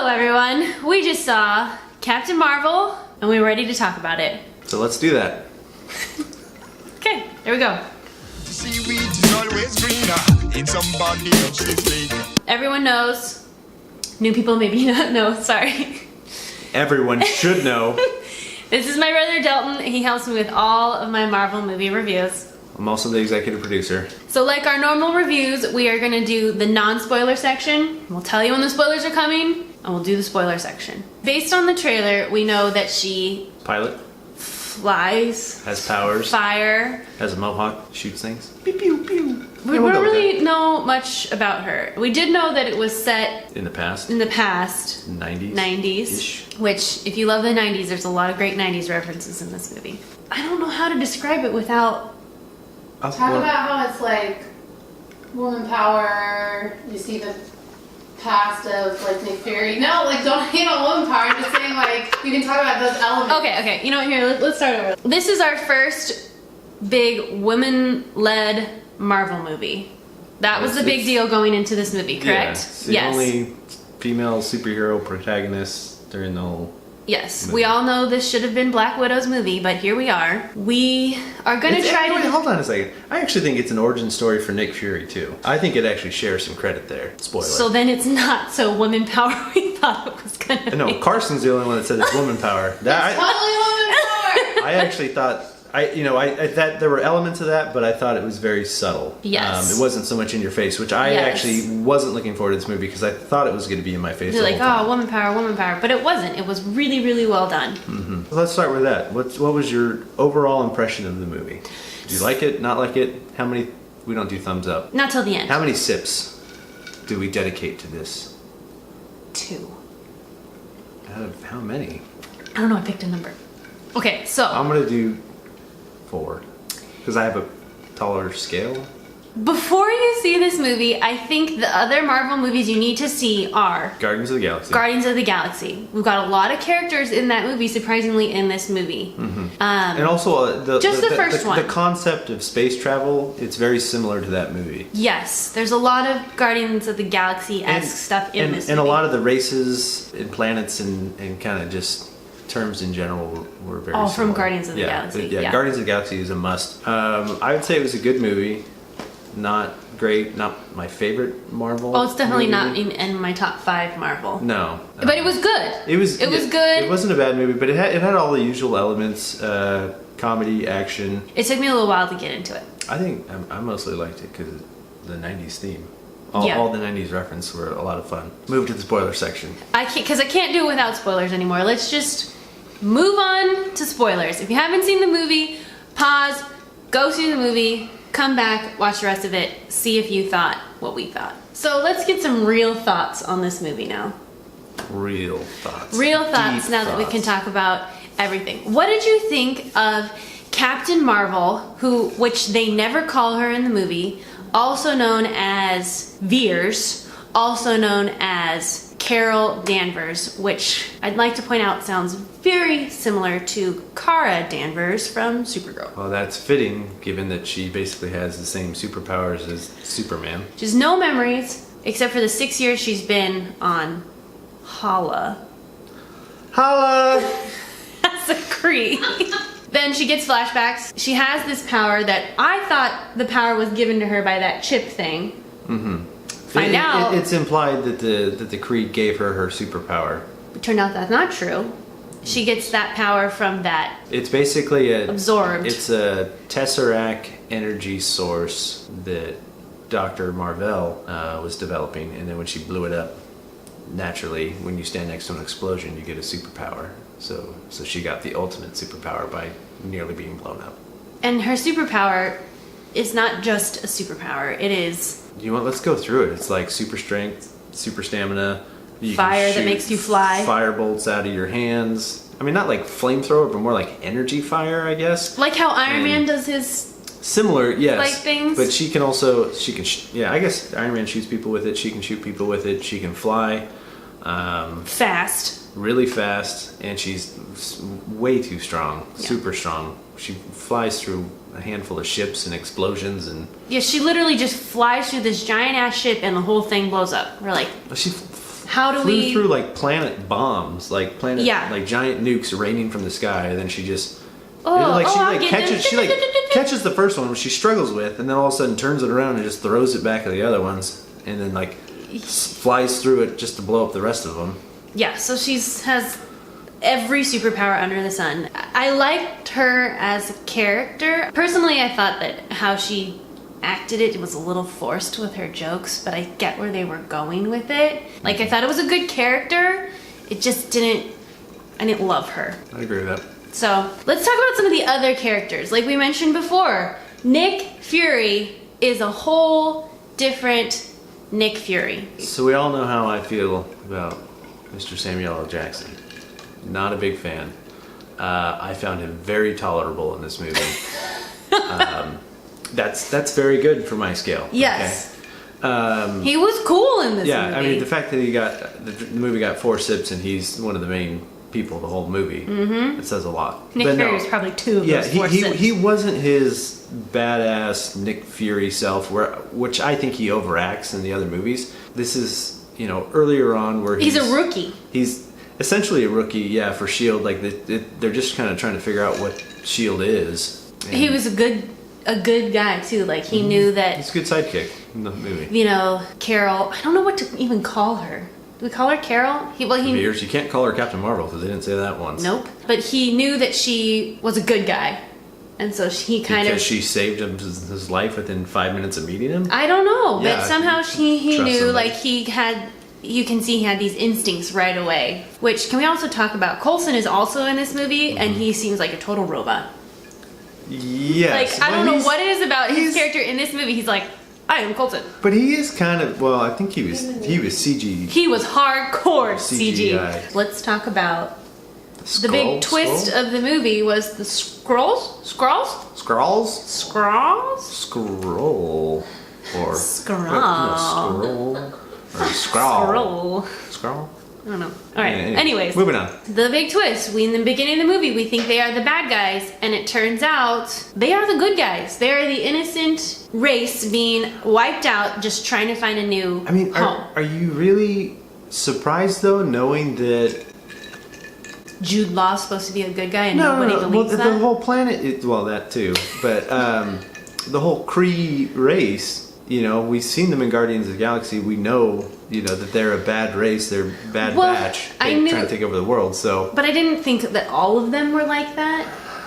Hello everyone, we just saw Captain Marvel and we were ready to talk about it. So let's do that. Okay, there we go. Seaweed is always greener in somebody else's lake. Everyone knows, new people maybe not know, sorry. Everyone should know. This is my brother Dalton, he helps me with all of my Marvel movie reviews. I'm also the executive producer. So like our normal reviews, we are gonna do the non-spoiler section. We'll tell you when the spoilers are coming, and we'll do the spoiler section. Based on the trailer, we know that she Pilot flies, has powers, fire. has a mohawk, shoots things. Pew pew pew. We Yeah, we'll don't go with really know much about her. We did know that it was set that. In the past, in the past, 90s. 90s, which if you love the 90s, there's a lot of great 90s references in this movie. I don't know how to describe it without... Talk about how it's like woman power. You see the past of like Nick Fury. No, like don't hate on woman power. I'm just saying like you can talk about those elements. Okay, you know what, here, let's start over. This is our first big women-led Marvel movie. That was the big deal going into this movie, correct? Yeah, it's the Yes. only female superhero protagonist during the whole... Yes, movie. we all know this should have been Black Widow's movie, but here we are. We are gonna try Wait, to... hold on a second. I actually think it's an origin story for Nick Fury too. I think it actually shares some credit there. Spoiler. So then it's not so women power we thought it was gonna No, be. Carson's the only one that said it's woman power. That, Totally woman power. I actually thought that there were elements of that, but I thought it was very subtle. Yes. It wasn't so much in your face, which I Yes. actually wasn't looking forward to this movie because I thought it was going to be in my face. You're the like, whole time. oh, woman power, but it wasn't. It was really, really well done. Let's start with that. What was your overall impression of the movie? Did you like it? Not like it? How many? We don't do thumbs up. Not till the end. How many sips do we dedicate to this? 2. Out of how many? I don't know, I picked a number. Okay, so I'm gonna do 4 because I have a taller scale. before you see this movie, I think the other Marvel movies you need to see are Guardians of the Galaxy. Guardians of the Galaxy. We've got a lot of characters in that movie, surprisingly, in this movie. And also Just the first one. The concept of space travel, it's very similar to that movie. Yes, there's a lot of Guardians of the Galaxy-esque stuff in this movie. And a lot of the races and planets and kind of just terms in general were very All similar. from Guardians of the Galaxy, Yeah, yeah. Guardians of the Galaxy is a must. I would say it was a good movie. Not great, not my favorite Marvel. Oh, it's definitely movie. not in my top 5 Marvel. No. But it was good. It was good. It wasn't a bad movie, but it had all the usual elements, comedy, action. It took me a little while to get into it. I think I mostly liked it because the 90s theme. Yeah. All the 90s references were a lot of fun. Move to the spoiler section. I can't do it without spoilers anymore. Let's just move on to spoilers. If you haven't seen the movie, pause, go see the movie, come back, watch the rest of it, see if you thought what we thought. So let's get some real thoughts on this movie now. Real thoughts. Real thoughts Deep now that we can thoughts. talk about everything. What did you think of Captain Marvel, which they never call her in the movie, also known as Veers, also known as Carol Danvers, which I'd like to point out sounds very similar to Kara Danvers from Supergirl. Well, that's fitting given that she basically has the same superpowers as Superman. She has no memories except for the 6 years she's been on Hala. Holla! That's a Kree. Then she gets flashbacks. She has this power that I thought the power was given to her by that chip thing. Find out. It's implied that the Kree gave her superpower. It turned out that's not true. She gets that power from that. It's basically Absorbed. It's a Tesseract energy source that Dr. Marvel was developing, and then when she blew it up, naturally, when you stand next to an explosion, you get a superpower. So she got the ultimate superpower by nearly being blown up. And her superpower is not just a superpower. It is Let's go through it. It's like super strength, super stamina. You can fire that shoot makes you fly. Fire bolts out of your hands. I mean, not like flamethrower, but more like energy fire, I guess. like how Iron And- Man does his... Similar, yes. Like things? But she can I guess Iron Man shoots people with it. She can shoot people with it. She can fly fast. really fast, and she's way too strong, Yeah. super strong. She flies through a handful of ships and explosions, and Yeah, she literally just flies through this giant ass ship and the whole thing blows up. We're like, she How do flew we? through like planet bombs, like Yeah. like giant nukes raining from the sky, and then she just I'll get them. catches the first one, which she struggles with, and then all of a sudden turns it around and just throws it back at the other ones, and then like flies through it just to blow up the rest of them. Yeah, so has every superpower under the sun. I liked her as a character. Personally, I thought that how she acted it was a little forced with her jokes, but I get where they were going with it. Like, I thought it was a good character. It just I didn't love her. I agree with that. So, let's talk about some of the other characters. Like we mentioned before, Nick Fury is a whole different Nick Fury. So we all know how I feel about Mr. Samuel L. Jackson. Not a big fan. I found him very tolerable in this movie. That's very good for my scale. Yes. Okay? He was cool in this movie. I mean, the fact that the movie got forceps and he's one of the main people the whole movie, it says a lot. Nick But Fury no, was probably two of yeah, those he forceps. wasn't his badass Nick Fury self, which I think he overacts in the other movies. This is, earlier on where He's a rookie. He's essentially a rookie, yeah, for S.H.I.E.L.D. Like, they're just kind of trying to figure out what S.H.I.E.L.D. is. And He was a good guy too. Like he knew that, he's a good sidekick in the movie. Carol. I don't know what to even call her. Do we call her Carol? He Years. You can't call her Captain Marvel because they didn't say that once. Nope. But he knew that she was a good guy, and so he Because she saved his life within 5 minutes of meeting him. I don't know, Yeah, but somehow he trust knew. somebody. Like he had. You can see he had these instincts right away. Which, can we also talk about? Coulson is also in this movie, and he seems like a total robot. Yes. Like, I don't know what it is about his he's- character in this movie. He's like, I am Coulson. But he is kind of, well, I think he was CG. He was hardcore CG. CGI. Let's talk about the big twist of the movie was the Skrulls? Skrulls? Skrulls? Scroll. Or Skrull. No, scroll. Or scroll. Skrull. Scroll? I don't know. Alright, Yeah, anyways. Moving on. The big twist. In the beginning of the movie, we think they are the bad guys, and it turns out they are the good guys. They are the innocent race being wiped out, just trying to find a new I mean, home. are you really surprised though, knowing that Jude Law's supposed to be a good guy, and nobody Well, believes the that? whole planet, well, that too, but the whole Kree race, we've seen them in Guardians of the Galaxy. We know, that they're a bad race. They're a bad Well, batch. I They're knew- trying to take over the world. So But I didn't think that all of them were like that.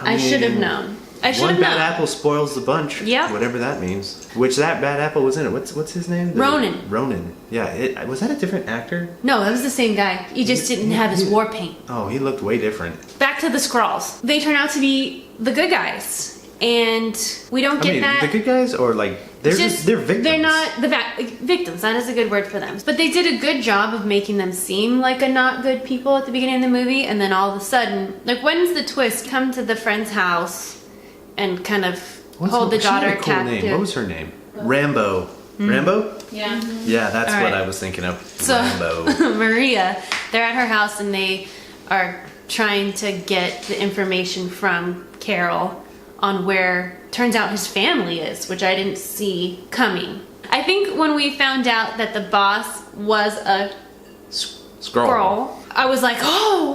I should have mean, known. I should one have bad known. apple spoils the bunch. Yep. Whatever that means. Which that bad apple was in it. What's his name? Ronan. Ronan. Yeah. Was that a different actor? No, that was the same guy. He just didn't have his war paint. Oh, he looked way different. Back to the Skrulls. They turn out to be the good guys. And we don't get that. the good guys or like they're victims. They're not victims. That is a good word for them. But they did a good job of making them seem like a not good people at the beginning of the movie, and then all of a sudden, like, when's the twist? Come to the friend's house and kind of hold the she had daughter a cool captive. name. What was her name? Rambo. Rambo? Yeah. Yeah, that's All what right. I was thinking of. So Rambo. Maria, they're at her house and they are trying to get the information from Carol on where turns out his family is, which I didn't see coming. I think when we found out that the boss was a Skrull, I was like, oh,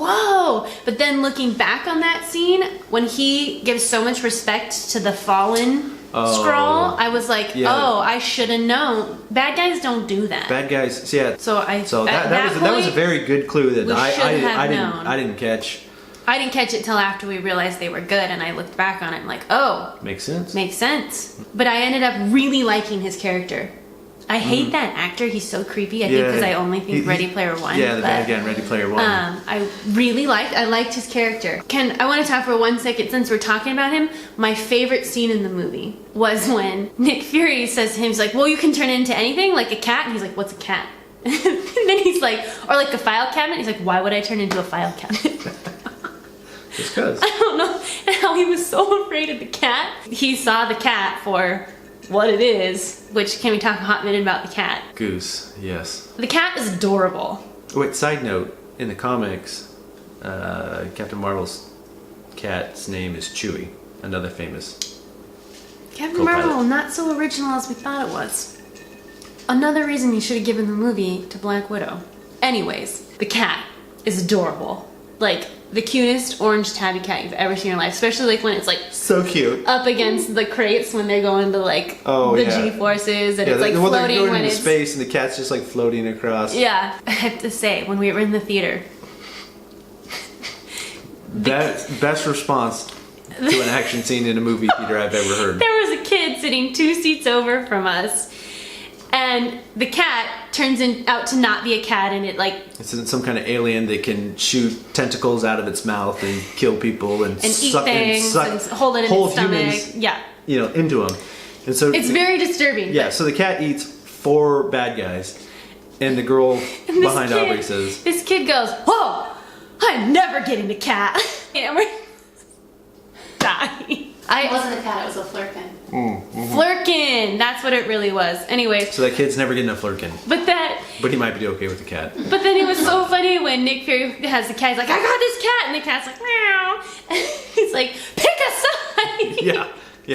whoa. But then looking back on that scene, when he gives so much respect to the fallen Skrull, I was like, yeah. oh, I should have known. Bad guys don't do that. Bad guys. Yeah. So that was a very good clue that we should have known. I didn't catch. I didn't catch it till after we realized they were good, and I looked back on it and like, oh, Makes sense. makes sense. But I ended up really liking his character. I hate that actor. He's so creepy. I think because I only think Ready Player One. Yeah, the but, bad guy in Ready Player One. I liked his character. I want to talk for 1 second since we're talking about him. My favorite scene in the movie was when Nick Fury says to him, he's like, well, you can turn into anything, like a cat. And he's like, what's a cat? And then he's like, or like a file cabinet. He's like, why would I turn into a file cabinet? Just cause. I don't know how he was so afraid of the cat. He saw the cat for what it is, which, can we talk a hot minute about the cat? Goose. Yes. The cat is adorable. Wait. Side note: in the comics, Captain Marvel's cat's name is Chewie. Another famous. Captain Co-pilot. Marvel, not so original as we thought it was. Another reason you should have given the movie to Black Widow. Anyways, the cat is adorable. Like, the cutest orange tabby cat you've ever seen in your life. Especially, like, when it's, like, So cute. up against the crates when they're going to, like, the G-forces. And it's, like, well, they're floating going when into it's... space and the cat's just like floating across. Yeah. I have to say, when we were in the theater... Best response to an action scene in a movie theater I've ever heard. There was a kid sitting 2 seats over from us, and the cat turns out to not be a cat, and it like It's some kind of alien that can shoot tentacles out of its mouth and kill people and, eat suck things and hold it in whole its stomach. humans, Yeah, into them. And so it's very disturbing. yeah. So the cat eats 4 bad guys, and the girl And this behind kid- Aubrey says, this kid goes, "Whoa, I'm never getting a cat." And we're dying. It wasn't a cat, it was a flirkin. Flirkin. That's what it really was. Anyways, "So that kid's never getting a flirkin, but he might be okay with the cat." but then it was so funny when Nick Fury has the cat. He's like, "I got this cat," and the cat's like, "Meow." And he's like, "Pick a side." Yeah.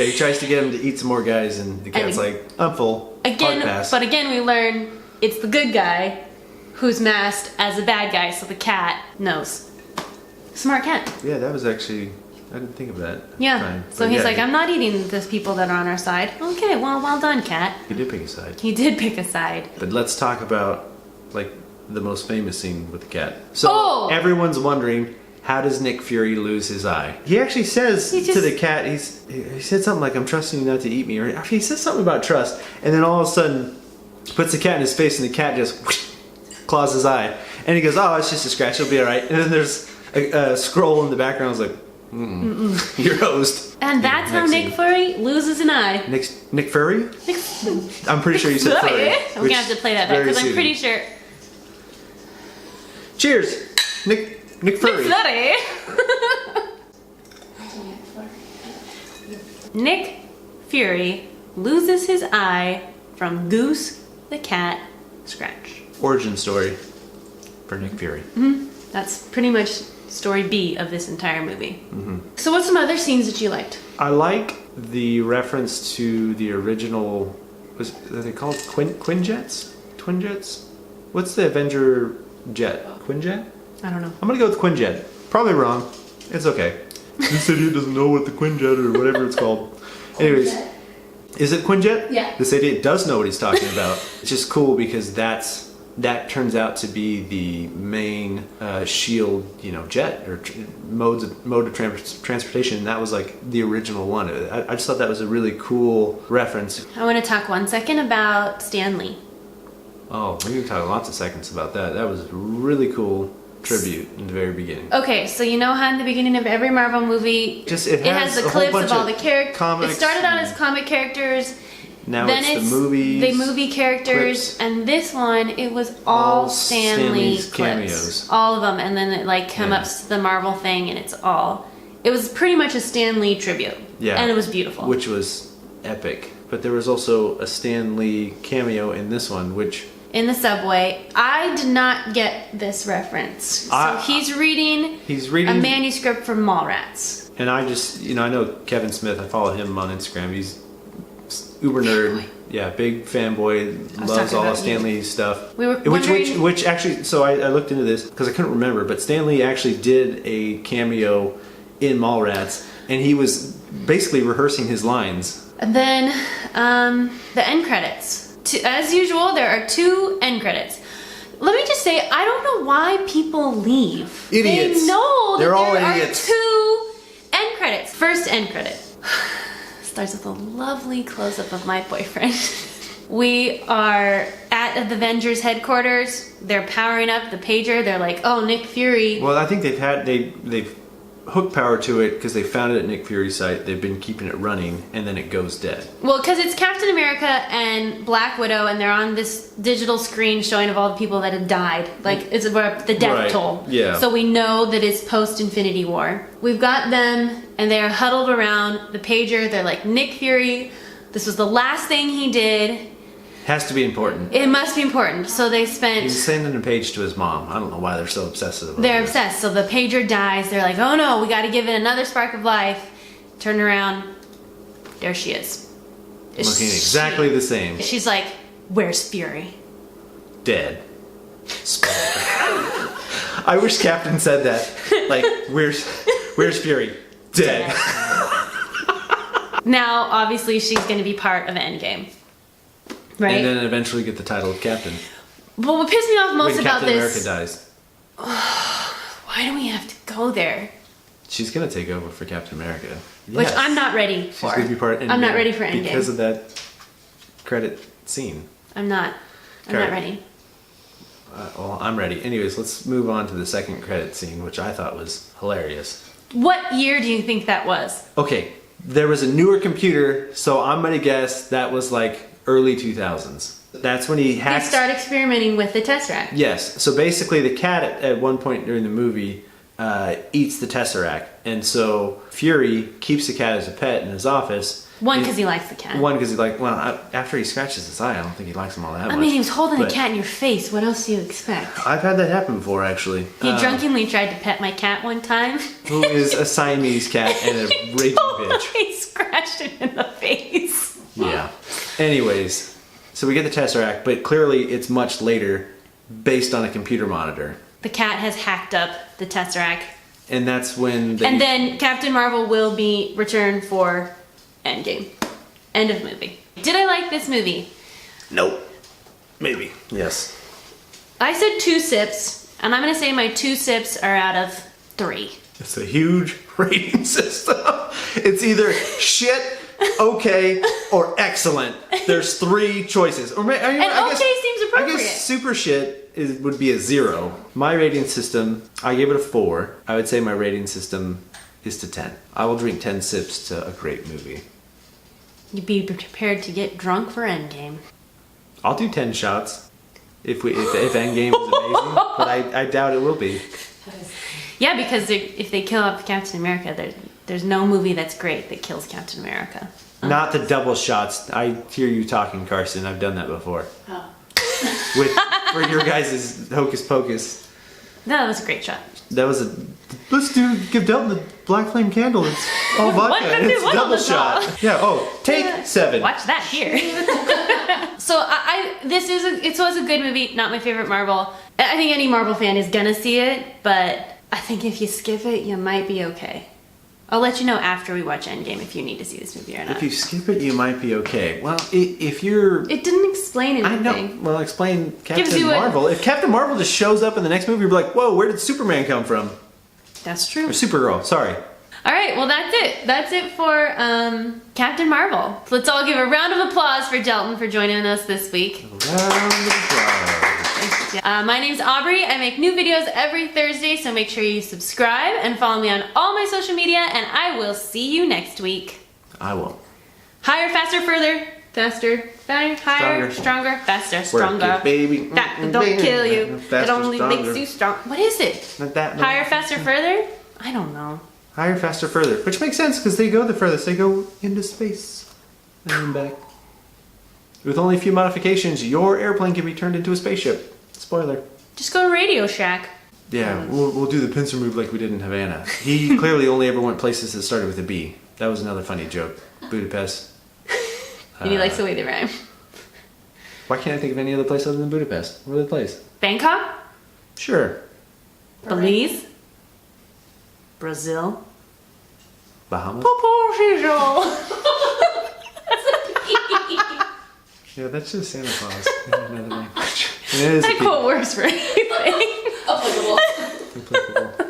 He tries to get him to eat some more guys, and the cat's And- like, "I'm full." Hard Again, pass. but again, we learn it's the good guy who's masked as a bad guy, so the cat knows. Smart cat. Yeah, that was actually, I didn't think of that. Yeah. Fine. So But he's yeah, like, I'm not eating the people that are on our side. Okay, well done, cat. He did pick a side. He did pick a side. But let's talk about, like, the most famous scene with the cat. So Oh! everyone's wondering, how does Nick Fury lose his eye? He actually says He to just- the cat, he said something like, "I'm trusting you not to eat me," or he says something about trust, and then all of a sudden, puts the cat in his face, and the cat just claws his eye, and he goes, "Oh, it's just a scratch, it'll be all right." And then there's a scroll in the background. I was like, "You're host." And that's how Next Nick scene. Fury loses an eye. Nick Fury? I'm pretty sure you said Fury. I'm gonna have to play that back because I'm pretty sure. Cheers, Nick Fury. Fury. Nick Fury loses his eye from Goose the cat scratch. Origin story for Nick Fury. That's pretty much story B of this entire movie. So what's some other scenes that you liked? I like the reference to the original. Are they called Quinjets? Twinjets? What's the Avenger jet? Quinjet? I don't know. I'm gonna go with Quinjet. Probably wrong. It's okay. This idiot doesn't know what the Quinjet or whatever it's called. Anyways, is it Quinjet? Yeah. This idiot does know what he's talking about. It's just cool because that turns out to be the main shield, jet or mode of transportation. And that was like the original one. I just thought that was a really cool reference. I want to talk 1 second about Stan Lee. Oh, we can talk lots of seconds about that. That was a really cool tribute in the very beginning. Okay, so you know how in the beginning of every Marvel movie, It has the a whole clips bunch of all the characters. It comics started out and as comic characters. now Then it's the movies. the movie characters, clips. and this one it was all All Stan Stan Lee Lee's clips, cameos. all of them, and then it like come Yeah. up to the Marvel thing, and it's all. It was pretty much a Stan Lee tribute. Yeah. and it was beautiful. Which was epic. But there was also a Stan Lee cameo in this one, which in the subway, I did not get this reference. So he's reading he's a reading. manuscript from Mallrats. And I just, I know Kevin Smith. I follow him on Instagram. He's uber nerd. Yeah, big fanboy. Loves talking all about of Stan you. Lee's stuff. We were which wondering- which actually. So I looked into this because I couldn't remember. But Stan Lee actually did a cameo in Mallrats, and he was basically rehearsing his lines. And then the end credits. As usual, there are 2 end credits. Let me just say, I don't know why people leave. Idiots. They know that They're all there idiots. are 2 end credits. First end credit starts with a lovely close-up of my boyfriend. We are at the Avengers headquarters. They're powering up the pager. They're like, "Oh, Nick Fury." Well, I think they've hooked power to it because they found it at Nick Fury's site. They've been keeping it running, and then it goes dead. Well, because it's Captain America and Black Widow, and they're on this digital screen showing of all the people that have died. Like, it's the death Right, toll. yeah. So we know that it's post-Infinity War. We've got them, and they're huddled around the pager. They're like, Nick Fury, this was the last thing he did. Has to be important. It must be important. So they spent... He's sending a page to his mom. I don't know why they're so obsessive about They're this. obsessed. So the pager dies. They're like, oh no, we got to give it another spark of life. Turn around. There she is. Looking exactly the same. She's like, where's Fury? Dead. Spoiler. I wish Captain said that. Like, where's Fury? Dead. Now, obviously, she's going to be part of Endgame. Right? And then eventually get the title of Captain. But what pissed me off most when about Captain this... America dies. Why do we have to go there? She's gonna take over for Captain America. Which Yes. I'm not ready She's for. gonna be part of Endgame I'm not ready for Endgame. because of that credit scene. I'm not Okay. ready. Well, I'm ready. Anyways, let's move on to the second credit scene, which I thought was hilarious. What year do you think that was? Okay, there was a newer computer, so I'm gonna guess that was like early 2000s. That's when he They hacked. start experimenting with the Tesseract. Yes. So basically, the cat at one point during the movie eats the Tesseract, and so Fury keeps the cat as a pet in his office. One, because he likes the cat. One, because he's like, well, after he scratches his eye, I don't think he likes him all that much. I mean, he was holding But a cat in your face. What else do you expect? I've had that happen before, actually. He drunkenly tried to pet my cat one time. Who is a Siamese cat and a raging bitch. He scratched him in the face. Yeah. Anyways, so we get the Tesseract, but clearly it's much later, based on a computer monitor, The cat has hacked up the Tesseract. and that's when they. And then Captain Marvel will be returned for Endgame. End of movie. Did I like this movie? Nope. Maybe. Yes. I said 2 sips, and I'm gonna say my 2 sips are out of 3. It's a huge rating system. It's either shit, okay, or excellent. There's 3 choices. Or And okay seems I appropriate. guess super shit would be a 0. My rating system, I gave it a 4. I would say my rating system is to 10. I will drink 10 sips to a great movie. You'd be prepared to get drunk for Endgame. I'll do 10 shots if Endgame is amazing, but I doubt it will be. Yeah, because if they kill off Captain America, there's no movie that's great that kills Captain America. Not the double shots. I hear you talking, Carson. I've done that before. Oh. For your guys' Hocus Pocus. No, that was a great shot. That was give Delton the black flame candle. It's all vodka. What? It's What double on the shot. top? Yeah. Oh, take 7. Watch that here. So it was a good movie. Not my favorite Marvel. I think any Marvel fan is gonna see it, but I think if you skip it, you might be okay. I'll let you know after we watch Endgame if you need to see this movie or not. If you skip it, you might be okay. Well, if you're... It didn't explain I anything. know. Well, explain Gives Captain you a- Marvel. If Captain Marvel just shows up in the next movie, you'll be like, whoa, where did Superman come from? That's true. Or Supergirl, sorry. All right, well that's it. That's it for Captain Marvel. So let's all give a round of applause for Delton for joining us this week. Round of applause. My name's Aubrey. I make new videos every Thursday, so make sure you subscribe and follow me on all my social media, and I will see you next week. I won't. Higher, faster, further, faster, better, higher, Stronger. stronger, faster, Work stronger. it, baby. That don't kill you. It Faster, only stronger. makes you strong. What is it? Not that, no. Higher, faster, further? I don't know. Higher, faster, further. Which makes sense because they go the furthest. They go into space and then back. With only a few modifications, your airplane can be turned into a spaceship. Spoiler. Just go to Radio Shack. Yeah, we'll do the pincer move like we did in Havana. He clearly only ever went places that started with a B. That was another funny joke. Budapest. And he likes the way they rhyme. Why can't I think of any other place other than Budapest? What other place? Bangkok? Sure. Belize? Brazil? Bahamas? Portugal! Yeah, that's just Santa Claus in another language. And it is a That quote works for anything. Applicable. applicable.